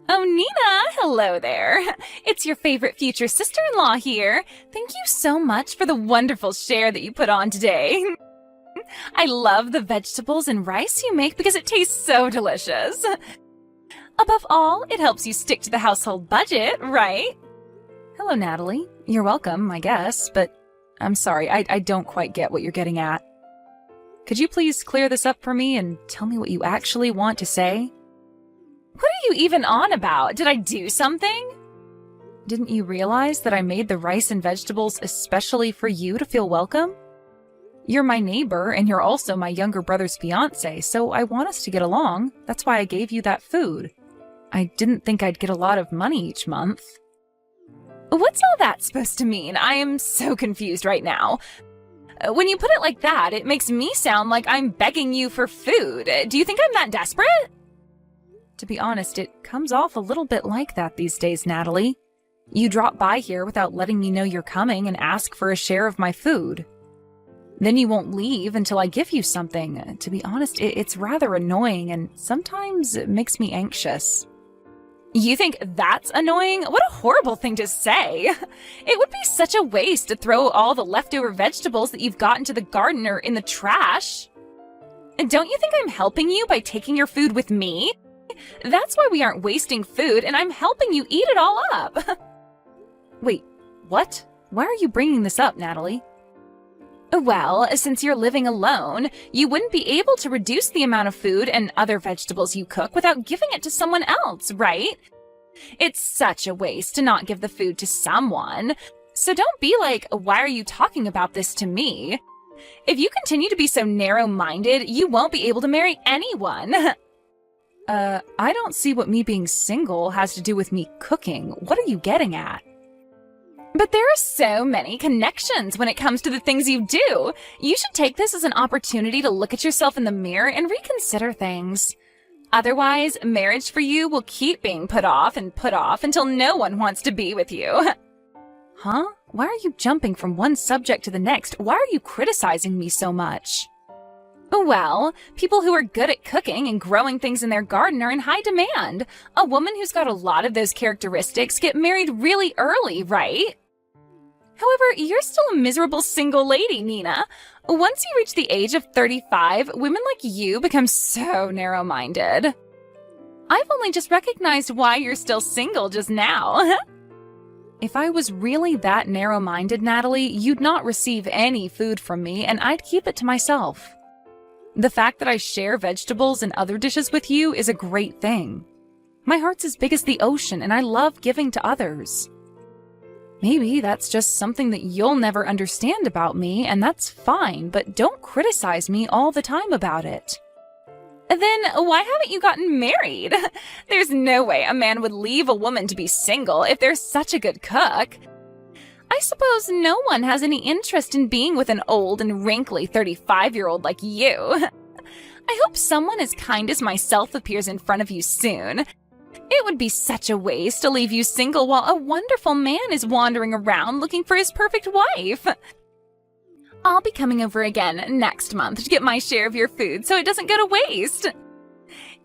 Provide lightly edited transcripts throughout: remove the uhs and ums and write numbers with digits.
Oh, Nina, hello there. It's your favorite future sister-in-law here. Thank you so much for the wonderful share that you put on today. I love the vegetables and rice you make because it tastes so delicious. Above all, it helps you stick to the household budget, right? Hello, Natalie. You're welcome, I guess, but I'm sorry, I don't quite get what you're getting at. Could you please clear this up for me and tell me what you actually want to say? What are you even on about? Did I do something? Didn't you realize that I made the rice and vegetables especially for you to feel welcome? You're my neighbor, and you're also my younger brother's fiancée, so I want us to get along. That's why I gave you that food. I didn't think I'd get a lot of money each month. What's all that supposed to mean? I am so confused right now. When you put it like that, it makes me sound like I'm begging you for food. Do you think I'm that desperate? To be honest, it comes off a little bit like that these days, Natalie. You drop by here without letting me know you're coming and ask for a share of my food. Then you won't leave until I give you something. To be honest, it's rather annoying, and sometimes it makes me anxious. You think that's annoying? What a horrible thing to say. It would be such a waste to throw all the leftover vegetables that you've got into the garden or in the trash. Don't you think I'm helping you by taking your food with me? That's why we aren't wasting food, and I'm helping you eat it all up. Wait, what? Why are you bringing this up, Natalie? Well, since you're living alone, you wouldn't be able to reduce the amount of food and other vegetables you cook without giving it to someone else, right? It's such a waste to not give the food to someone. So don't be like, why are you talking about this to me? If you continue to be so narrow-minded, you won't be able to marry anyone. I don't see what me being single has to do with me cooking. What are you getting at? But there are so many connections when it comes to the things you do. You should take this as an opportunity to look at yourself in the mirror and reconsider things. Otherwise, marriage for you will keep being put off until no one wants to be with you. Huh? Why are you jumping from one subject to the next? Why are you criticizing me so much? Well, people who are good at cooking and growing things in their garden are in high demand. A woman who's got a lot of those characteristics get married really early, right? However, you're still a miserable single lady, Nina. Once you reach the age of 35, women like you become so narrow-minded. I've only just recognized why you're still single just now. If I was really that narrow-minded, Natalie, you'd not receive any food from me, and I'd keep it to myself. The fact that I share vegetables and other dishes with you is a great thing. My heart's as big as the ocean, and I love giving to others. Maybe that's just something that you'll never understand about me, and that's fine, but don't criticize me all the time about it. Then why haven't you gotten married? There's no way a man would leave a woman to be single if they're such a good cook. I suppose no one has any interest in being with an old and wrinkly 35-year-old like you. I hope someone as kind as myself appears in front of you soon. It would be such a waste to leave you single while a wonderful man is wandering around looking for his perfect wife. I'll be coming over again next month to get my share of your food so it doesn't go to waste.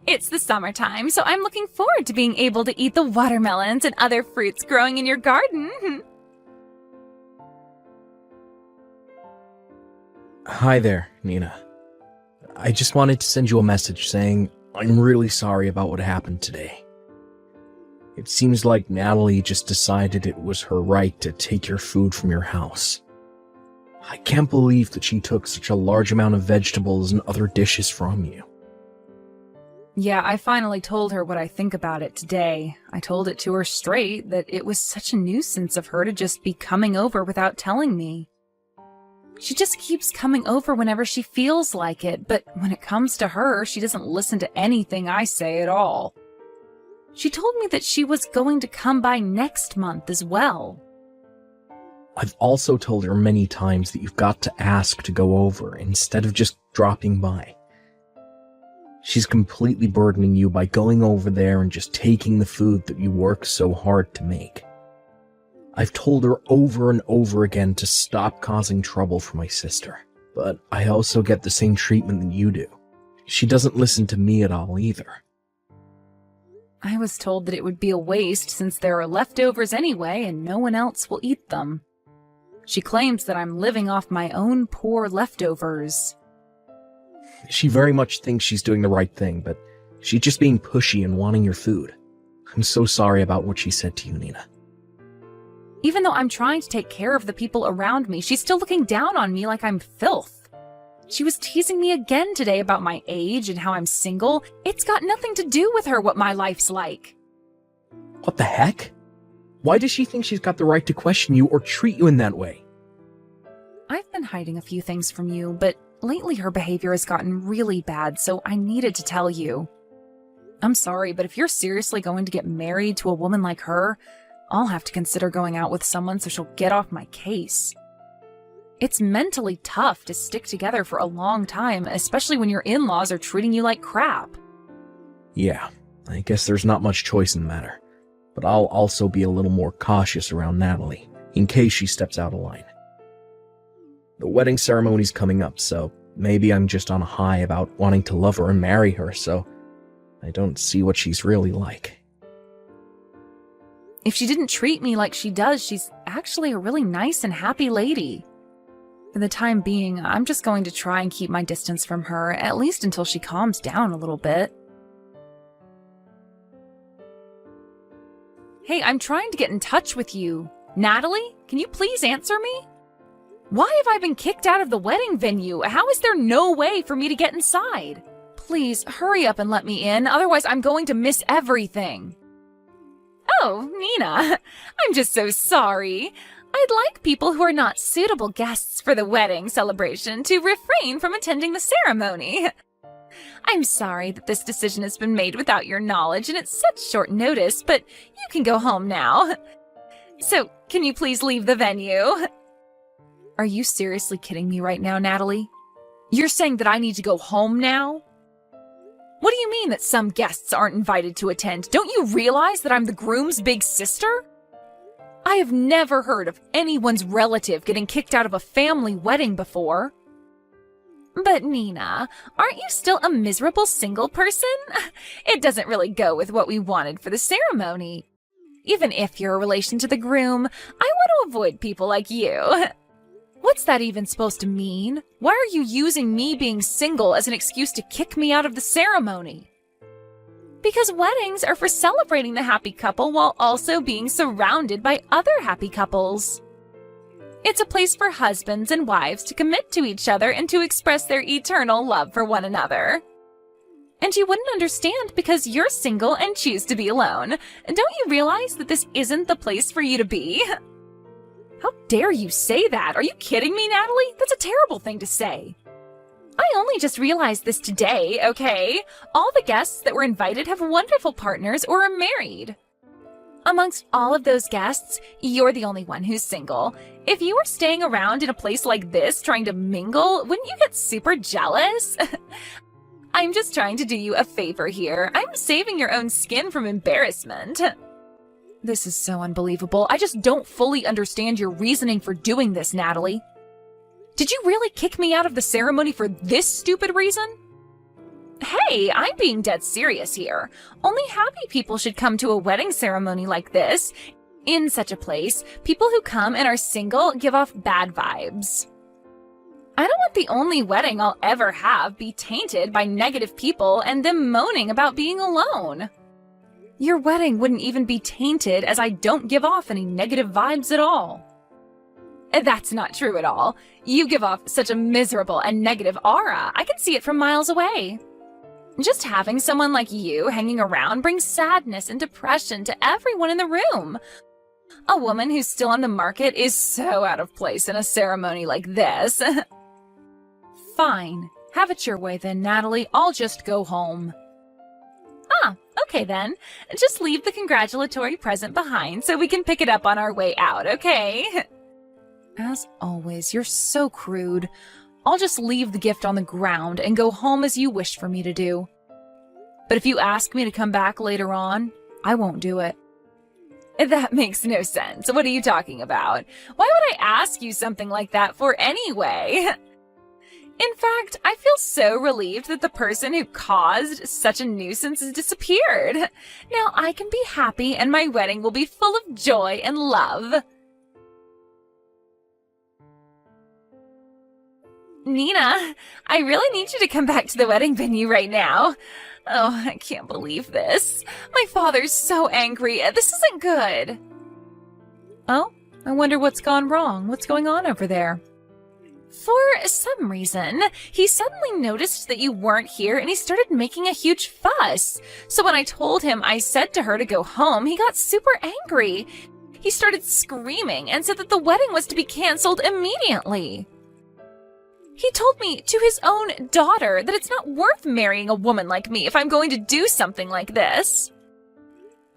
It's the summertime, so I'm looking forward to being able to eat the watermelons and other fruits growing in your garden. Hi there, Nina. I just wanted to send you a message saying I'm really sorry about what happened today. It seems like Natalie just decided it was her right to take your food from your house. I can't believe that she took such a large amount of vegetables and other dishes from you. Yeah, I finally told her what I think about it today. I told it to her straight that it was such a nuisance of her to just be coming over without telling me. She just keeps coming over whenever she feels like it, but when it comes to her, she doesn't listen to anything I say at all. She told me that she was going to come by next month as well. I've also told her many times that you've got to ask to go over instead of just dropping by. She's completely burdening you by going over there and just taking the food that you work so hard to make. I've told her over and over again to stop causing trouble for my sister, but I also get the same treatment that you do. She doesn't listen to me at all either. I was told that it would be a waste since there are leftovers anyway and no one else will eat them. She claims that I'm living off my own poor leftovers. She very much thinks she's doing the right thing, but she's just being pushy and wanting your food. I'm so sorry about what she said to you, Nina. Even though I'm trying to take care of the people around me, she's still looking down on me like I'm filth. She was teasing me again today about my age and how I'm single. It's got nothing to do with her what my life's like. What the heck? Why does she think she's got the right to question you or treat you in that way? I've been hiding a few things from you, but lately her behavior has gotten really bad, so I needed to tell you. I'm sorry, but if you're seriously going to get married to a woman like her, I'll have to consider going out with someone so she'll get off my case. It's mentally tough to stick together for a long time, especially when your in-laws are treating you like crap. Yeah, I guess there's not much choice in the matter. But I'll also be a little more cautious around Natalie, in case she steps out of line. The wedding ceremony's coming up, so maybe I'm just on a high about wanting to love her and marry her, so I don't see what she's really like. If she didn't treat me like she does, she's actually a really nice and happy lady. For the time being, I'm just going to try and keep my distance from her, at least until she calms down a little bit. Hey, I'm trying to get in touch with you. Natalie, can you please answer me? Why have I been kicked out of the wedding venue? How is there no way for me to get inside? Please, hurry up and let me in, otherwise I'm going to miss everything. Oh, Nina, I'm just so sorry. I'd like people who are not suitable guests for the wedding celebration to refrain from attending the ceremony. I'm sorry that this decision has been made without your knowledge and it's such short notice, but you can go home now. So, can you please leave the venue? Are you seriously kidding me right now, Natalie? You're saying that I need to go home now? What do you mean that some guests aren't invited to attend? Don't you realize that I'm the groom's big sister? I have never heard of anyone's relative getting kicked out of a family wedding before. But Nina, aren't you still a miserable single person? It doesn't really go with what we wanted for the ceremony. Even if you're a relation to the groom, I want to avoid people like you. What's that even supposed to mean? Why are you using me being single as an excuse to kick me out of the ceremony? Because weddings are for celebrating the happy couple while also being surrounded by other happy couples. It's a place for husbands and wives to commit to each other and to express their eternal love for one another. And you wouldn't understand because you're single and choose to be alone. Don't you realize that this isn't the place for you to be? How dare you say that? Are you kidding me, Natalie? That's a terrible thing to say. I only just realized this today, okay? All the guests that were invited have wonderful partners or are married. Amongst all of those guests, you're the only one who's single. If you were staying around in a place like this trying to mingle, wouldn't you get super jealous? I'm just trying to do you a favor here. I'm saving your own skin from embarrassment. This is so unbelievable. I just don't fully understand your reasoning for doing this, Natalie. Did you really kick me out of the ceremony for this stupid reason? Hey, I'm being dead serious here. Only happy people should come to a wedding ceremony like this. In such a place, people who come and are single give off bad vibes. I don't want the only wedding I'll ever have be tainted by negative people and them moaning about being alone. Your wedding wouldn't even be tainted as I don't give off any negative vibes at all. That's not true at all. You give off such a miserable and negative aura. I can see it from miles away. Just having someone like you hanging around brings sadness and depression to everyone in the room. A woman who's still on the market is so out of place in a ceremony like this. Fine. Have it your way then, Natalie. I'll just go home. Ah, okay then. Just leave the congratulatory present behind so we can pick it up on our way out, okay? As always, you're so crude. I'll just leave the gift on the ground and go home as you wish for me to do. But if you ask me to come back later on, I won't do it. That makes no sense. What are you talking about? Why would I ask you something like that for anyway? In fact, I feel so relieved that the person who caused such a nuisance has disappeared. Now I can be happy and my wedding will be full of joy and love. Nina, I really need you to come back to the wedding venue right now. Oh, I can't believe this. My father's so angry. This isn't good. Oh, I wonder what's gone wrong. What's going on over there? For some reason, he suddenly noticed that you weren't here and he started making a huge fuss. So when I told him I said to her to go home, he got super angry. He started screaming and said that the wedding was to be canceled immediately. He told me to his own daughter that it's not worth marrying a woman like me if I'm going to do something like this.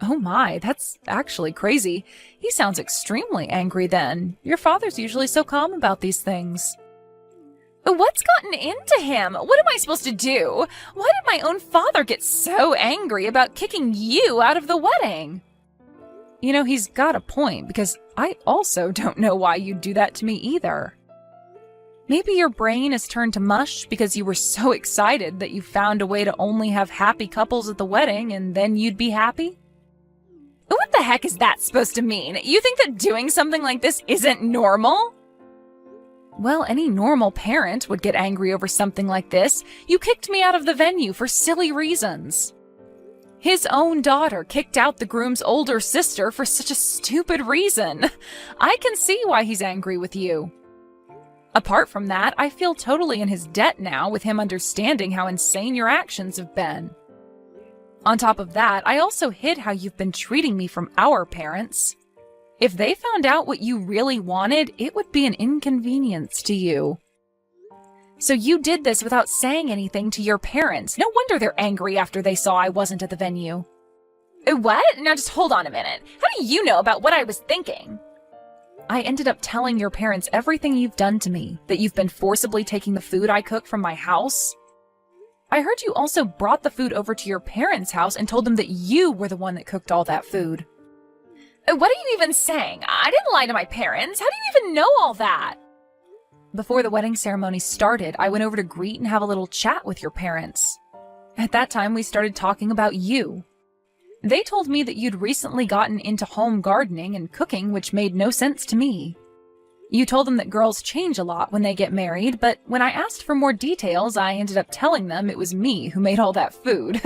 Oh my, that's actually crazy. He sounds extremely angry then. Your father's usually so calm about these things. What's gotten into him? What am I supposed to do? Why did my own father get so angry about kicking you out of the wedding? You know, he's got a point, because I also don't know why you'd do that to me either. Maybe your brain has turned to mush because you were so excited that you found a way to only have happy couples at the wedding and then you'd be happy? What the heck is that supposed to mean? You think that doing something like this isn't normal? Well, any normal parent would get angry over something like this. You kicked me out of the venue for silly reasons. His own daughter kicked out the groom's older sister for such a stupid reason. I can see why he's angry with you. Apart from that, I feel totally in his debt now with him understanding how insane your actions have been. On top of that, I also hid how you've been treating me from our parents. If they found out what you really wanted, it would be an inconvenience to you. So you did this without saying anything to your parents. No wonder they're angry after they saw I wasn't at the venue. What? Now just hold on a minute. How do you know about what I was thinking? I ended up telling your parents everything you've done to me, that you've been forcibly taking the food I cook from my house. I heard you also brought the food over to your parents' house and told them that you were the one that cooked all that food. What are you even saying? I didn't lie to my parents. How do you even know all that? Before the wedding ceremony started, I went over to greet and have a little chat with your parents. At that time, we started talking about you. They told me that you'd recently gotten into home gardening and cooking, which made no sense to me. You told them that girls change a lot when they get married, but when I asked for more details, I ended up telling them it was me who made all that food.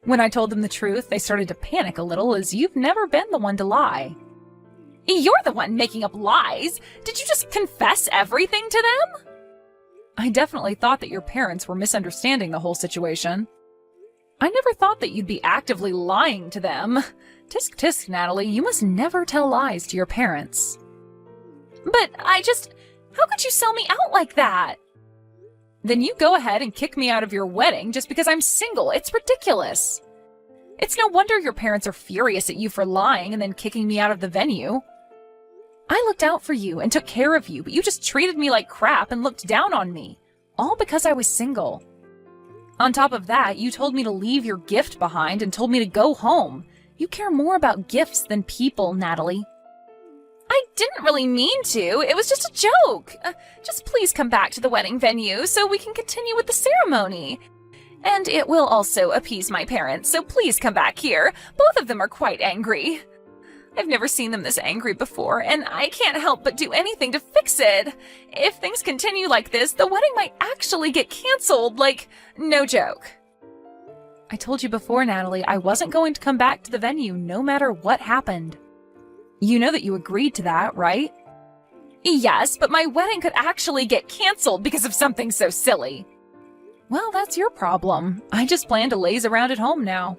When I told them the truth, they started to panic a little, as you've never been the one to lie. You're the one making up lies. Did you just confess everything to them? I definitely thought that your parents were misunderstanding the whole situation. I never thought that you'd be actively lying to them. Tisk tisk, Natalie, you must never tell lies to your parents. But how could you sell me out like that? Then you go ahead and kick me out of your wedding just because I'm single. It's ridiculous. It's no wonder your parents are furious at you for lying and then kicking me out of the venue. I looked out for you and took care of you, but you just treated me like crap and looked down on me, all because I was single. On top of that, you told me to leave your gift behind and told me to go home. You care more about gifts than people, Natalie. I didn't really mean to. It was just a joke. Just please come back to the wedding venue so we can continue with the ceremony. And it will also appease my parents, so please come back here. Both of them are quite angry. I've never seen them this angry before, and I can't help but do anything to fix it. If things continue like this, the wedding might actually get canceled, no joke. I told you before, Natalie, I wasn't going to come back to the venue no matter what happened. You know that you agreed to that, right? Yes, but my wedding could actually get canceled because of something so silly. Well, that's your problem. I just plan to laze around at home now.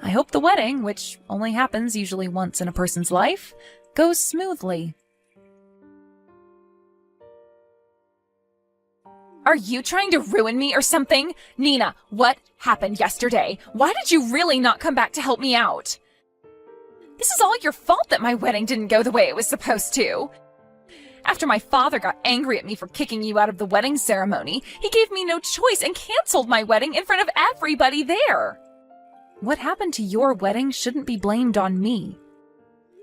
I hope the wedding, which only happens usually once in a person's life, goes smoothly. Are you trying to ruin me or something? Nina, what happened yesterday? Why did you really not come back to help me out? This is all your fault that my wedding didn't go the way it was supposed to. After my father got angry at me for kicking you out of the wedding ceremony, he gave me no choice and canceled my wedding in front of everybody there. What happened to your wedding shouldn't be blamed on me.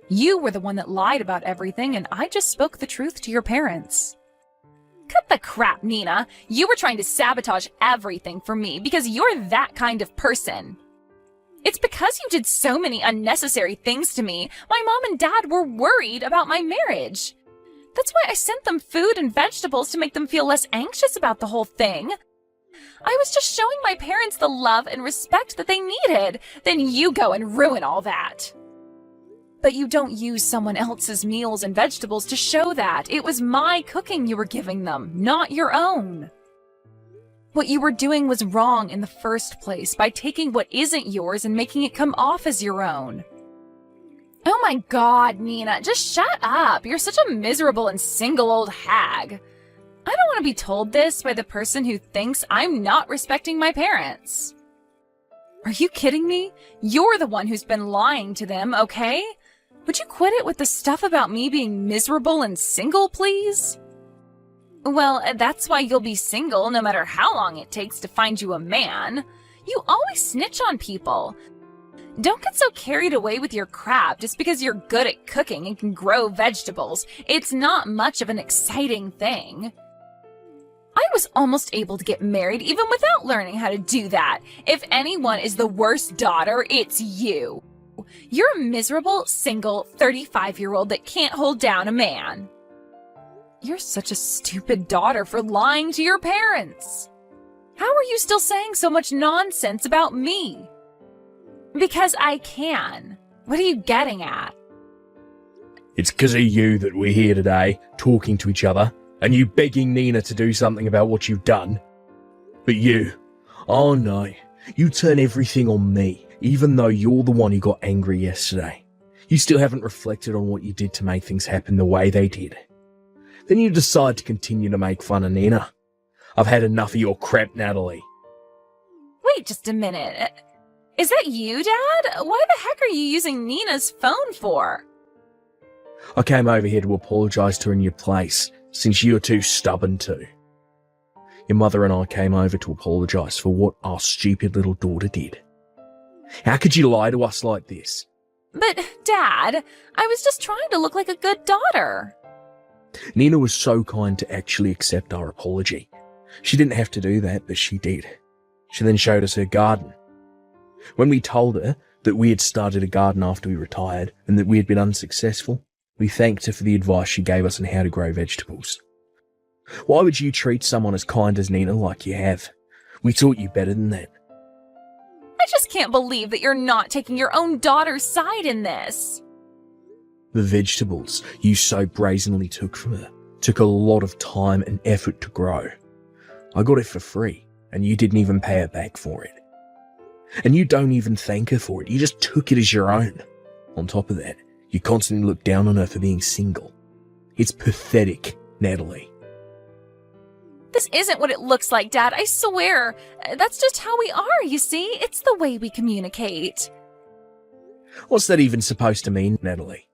You were the one that lied about everything, and I just spoke the truth to your parents. Cut the crap, Nina. You were trying to sabotage everything for me because you're that kind of person. It's because you did so many unnecessary things to me. My mom and dad were worried about my marriage. That's why I sent them food and vegetables to make them feel less anxious about the whole thing. I was just showing my parents the love and respect that they needed. Then you go and ruin all that. But you don't use someone else's meals and vegetables to show that. It was my cooking you were giving them, not your own. What you were doing was wrong in the first place by taking what isn't yours and making it come off as your own. Oh my God, Nina, just shut up. You're such a miserable and single old hag. I don't want to be told this by the person who thinks I'm not respecting my parents. Are you kidding me? You're the one who's been lying to them, okay? Would you quit it with the stuff about me being miserable and single, please? Well, that's why you'll be single no matter how long it takes to find you a man. You always snitch on people. Don't get so carried away with your crap just because you're good at cooking and can grow vegetables. It's not much of an exciting thing. I was almost able to get married even without learning how to do that. If anyone is the worst daughter, it's you. You're a miserable, single, 35-year-old that can't hold down a man. You're such a stupid daughter for lying to your parents. How are you still saying so much nonsense about me? Because I can. What are you getting at? It's 'cause of you that we're here today, talking to each other, and you begging Nina to do something about what you've done. But you, oh no, you turn everything on me, even though you're the one who got angry yesterday. You still haven't reflected on what you did to make things happen the way they did. Then you decide to continue to make fun of Nina. I've had enough of your crap, Natalie. Wait just a minute. Is that you, Dad? Why the heck are you using Nina's phone for? I came over here to apologise to her in your place, since you're too stubborn to. Your mother and I came over to apologise for what our stupid little daughter did. How could you lie to us like this? But, Dad, I was just trying to look like a good daughter. Nina was so kind to actually accept our apology. She didn't have to do that, but she did. She then showed us her garden. When we told her that we had started a garden after we retired and that we had been unsuccessful, we thanked her for the advice she gave us on how to grow vegetables. Why would you treat someone as kind as Nina like you have? We taught you better than that. I just can't believe that you're not taking your own daughter's side in this. The vegetables you so brazenly took from her took a lot of time and effort to grow. I got it for free, and you didn't even pay her back for it. And you don't even thank her for it, you just took it as your own. On top of that, you constantly look down on her for being single. It's pathetic, Natalie. This isn't what it looks like, Dad, I swear. That's just how we are, you see? It's the way we communicate. What's that even supposed to mean, Natalie?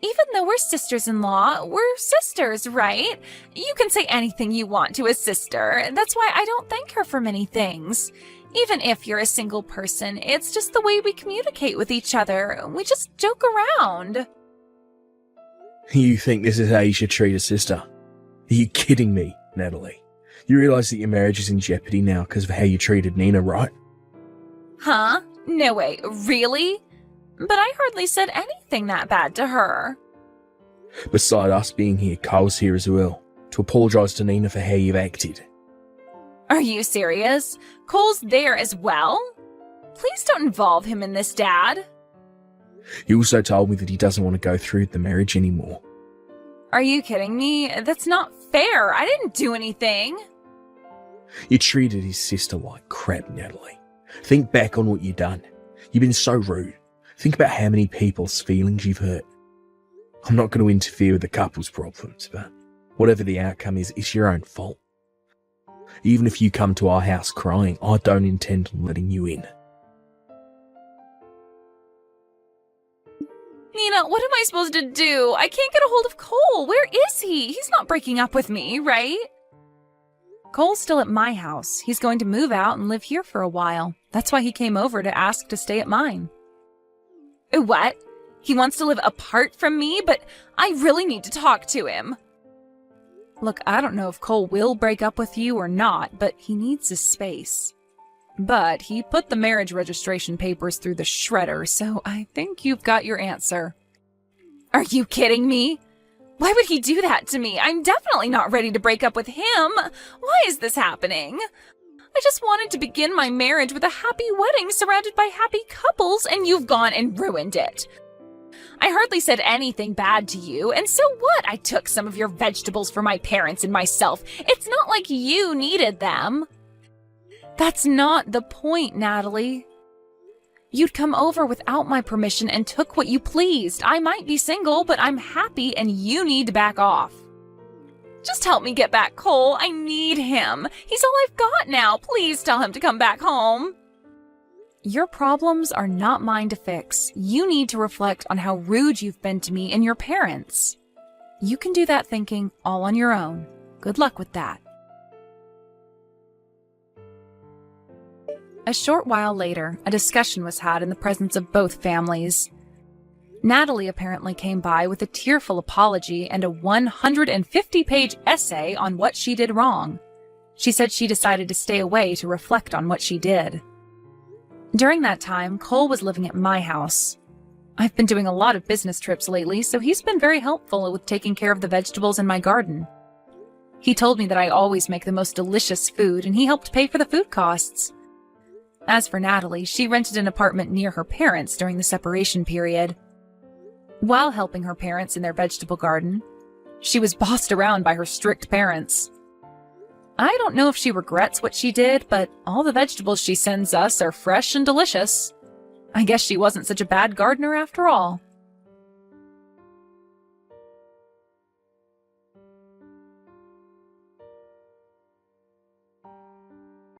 Even though we're sisters-in-law, we're sisters, right? You can say anything you want to a sister. That's why I don't thank her for many things. Even if you're a single person, it's just the way we communicate with each other. We just joke around. You think this is how you should treat a sister? Are you kidding me, Natalie? You realise that your marriage is in jeopardy now because of how you treated Nina, right? Huh? No way, really? But I hardly said anything that bad to her. Beside us being here, Carl's here as well, to apologise to Nina for how you've acted. Are you serious? Cole's there as well? Please don't involve him in this, Dad. He also told me that he doesn't want to go through with the marriage anymore. Are you kidding me? That's not fair. I didn't do anything. You treated his sister like crap, Natalie. Think back on what you've done. You've been so rude. Think about how many people's feelings you've hurt. I'm not going to interfere with the couple's problems, but whatever the outcome is, it's your own fault. Even if you come to our house crying, I don't intend on letting you in. Nina, what am I supposed to do? I can't get a hold of Cole. Where is he? He's not breaking up with me, right? Cole's still at my house. He's going to move out and live here for a while. That's why he came over to ask to stay at mine. What? He wants to live apart from me, but I really need to talk to him. Look, I don't know if Cole will break up with you or not, but he needs his space. But he put the marriage registration papers through the shredder, so I think you've got your answer. Are you kidding me? Why would he do that to me? I'm definitely not ready to break up with him. Why is this happening? I just wanted to begin my marriage with a happy wedding surrounded by happy couples, and you've gone and ruined it. I hardly said anything bad to you, and so what? I took some of your vegetables for my parents and myself. It's not like you needed them. That's not the point, Natalie. You'd come over without my permission and took what you pleased. I might be single, but I'm happy and you need to back off. Just help me get back Cole. I need him. He's all I've got now. Please tell him to come back home. Your problems are not mine to fix. You need to reflect on how rude you've been to me and your parents. You can do that thinking all on your own. Good luck with that. A short while later, a discussion was had in the presence of both families. Natalie apparently came by with a tearful apology and a 150-page essay on what she did wrong. She said she decided to stay away to reflect on what she did. During that time, Cole was living at my house. I've been doing a lot of business trips lately, so he's been very helpful with taking care of the vegetables in my garden. He told me that I always make the most delicious food, and he helped pay for the food costs. As for Natalie, she rented an apartment near her parents during the separation period. While helping her parents in their vegetable garden, she was bossed around by her strict parents. I don't know if she regrets what she did, but all the vegetables she sends us are fresh and delicious. I guess she wasn't such a bad gardener after all.